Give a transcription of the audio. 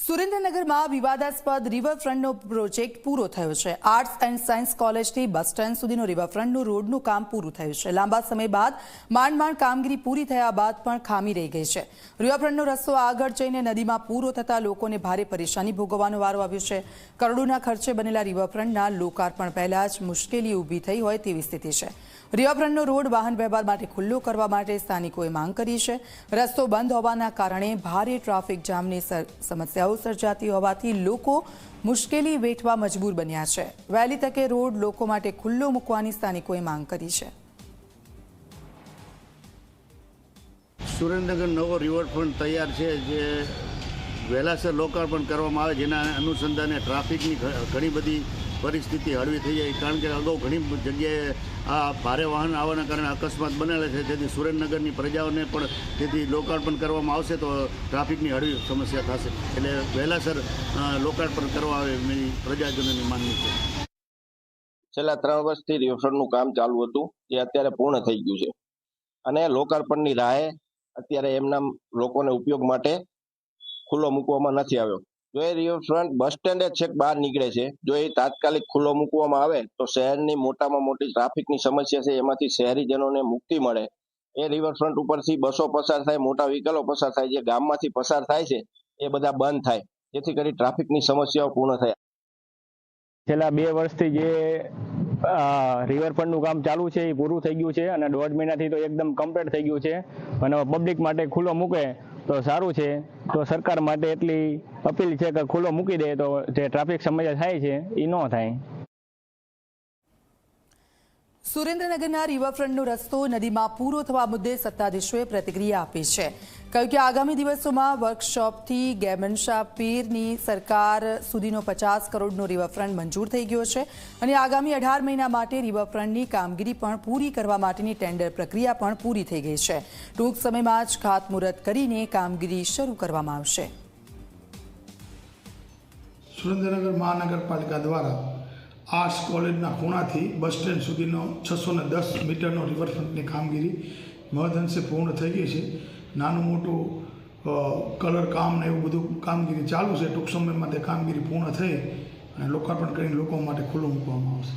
સુરેન્દ્રનગરમાં વિવાદાસ્પદ રિવરફ્રન્ટનો પ્રોજેક્ટ પૂરો થયો છે। આર્ટ્સ એન્ડ સાયન્સ કોલેજથી બસ સ્ટેન્ડ સુધીનો રિવરફ્રન્ટનું રોડનું કામ પૂરું થયું છે। લાંબા સમય બાદ માંડ કામગીરી પૂરી થયા બાદ પણ ખામી રહી ગઈ છે। રિવરફ્રન્ટનો રસ્તો આગળ જઈને નદીમાં પૂરો થતા લોકોને ભારે પરેશાની ભોગવવાનો વારો આવ્યો છે। કરોડોના ખર્ચે બનેલા રિવરફ્રન્ટના લોકાર્પણ પહેલા જ મુશ્કેલી ઊભી થઈ હોય તેવી સ્થિતિ છે। રિવરફ્રન્ટનો રોડ વાહન વ્યવહાર માટે ખુલ્લો કરવા માટે સ્થાનિકોએ માંગ કરી છે। રસ્તો બંધ હોવાના કારણે ભારે ટ્રાફિક જામની સમસ્યાઓ સર્જાતી હોવાથી લોકો મુશ્કેલી વેઠવા મજબૂર બન્યા છે। વહેલી તકે રોડ લોકો માટે ખુલ્લો મૂકવાની સ્થાનિકોએ માંગ કરી છે। સુરેન્દ્રનગર નવો રિવરફ્રન્ટ તૈયાર છે, જે વહેલાસર લોકાર્પણ કરવામાં આવે, જેના અનુસંધાને ટ્રાફિકની ઘણી બધી પરિસ્થિતિ હળવી થઈ જાય। કારણ કે અગાઉ ઘણી જગ્યાએ આ ભારે વાહન આવવાના કારણે અકસ્માત બનેલા છે। તેથી સુરેન્દ્રનગરની પ્રજાઓને પણ તેથી લોકાર્પણ કરવામાં આવશે તો ટ્રાફિકની હળવી સમસ્યા થશે। એટલે વહેલાસર લોકાર્પણ કરવા આવે એવી પ્રજાજનોની માંગણી છે। છેલ્લા 3 વર્ષથી રિવરફ્રન્ટનું કામ ચાલુ હતું, જે અત્યારે પૂર્ણ થઈ ગયું છે અને લોકાર્પણની રાહે અત્યારે એમના લોકોને ઉપયોગ માટે ખુલ્લો મૂકવામાં નથી આવ્યો। જો એ રિવરફ્રન્ટ બસ સ્ટેન્ડે છેક બહાર નીકળે છે, જો એ તાત્કાલિક ખુલ્લો મૂકવામાં આવે તો શહેરની મોટામાં મોટી ટ્રાફિકની સમસ્યા છે એમાંથી શહેરીજનોને મુક્તિ મળે। એ રિવરફ્રન્ટ ઉપરથી બસો પસાર થાય, મોટા વ્હીકલો પસાર થાય, જે ગામમાંથી પસાર થાય છે એ બધા બંધ થાય, જેથી કરી ટ્રાફિકની સમસ્યાઓ પૂર્ણ થાય। છેલ્લા 2 વર્ષથી જે રિવરફ્રન્ટનું કામ ચાલુ છે એ પૂરું થઈ ગયું છે અને 1.5 મહિનાથી તો એકદમ કમ્પ્લીટ થઈ ગયું છે। અને પબ્લિક માટે ખુલ્લો મૂકે તો સારું છે। તો સરકાર માટે એટલી અપીલ છે કે ખુલ્લો મૂકી દે તો જે ટ્રાફિક સમસ્યા થાય છે એ ન થાય। સુરેન્દ્રનગરના રિવરફ્રન્ટનો રસ્તો નદીમાં પૂરો થવા મુદ્દે સત્તાધીશોએ પ્રતિક્રિયા આપી છે। કહ્યું કે આગામી દિવસોમાં વર્કશોપથી ગેમનશાહ પીરની સરકાર સુધીનો 50 કરોડનો રિવરફ્રન્ટ મંજૂર થઈ ગયો છે અને આગામી 18 મહિના માટે રિવરફ્રન્ટની કામગીરી પણ પૂરી કરવા માટેની ટેન્ડર પ્રક્રિયા પણ પૂરી થઈ ગઈ છે। ટૂંક સમયમાં જ ખાતમુહૂર્ત કરીને કામગીરી શરૂ કરવામાં આવશે। સુરેન્દ્રનગર મહાનગરપાલિકા દ્વારા આર્ટ્સ કોલેજના ખૂણાથી બસ સ્ટેન્ડ સુધીનો 610 મીટરનો રિવરફ્રન્ટની કામગીરી મહદઅંશે પૂર્ણ થઈ ગઈ છે। નાનું મોટું કલર કામ ને એવું બધું કામગીરી ચાલુ છે। ટૂંક સમયમાં તે કામગીરી પૂર્ણ થઈ અને લોકાર્પણ કરીને લોકો માટે ખુલ્લું મૂકવામાં આવશે।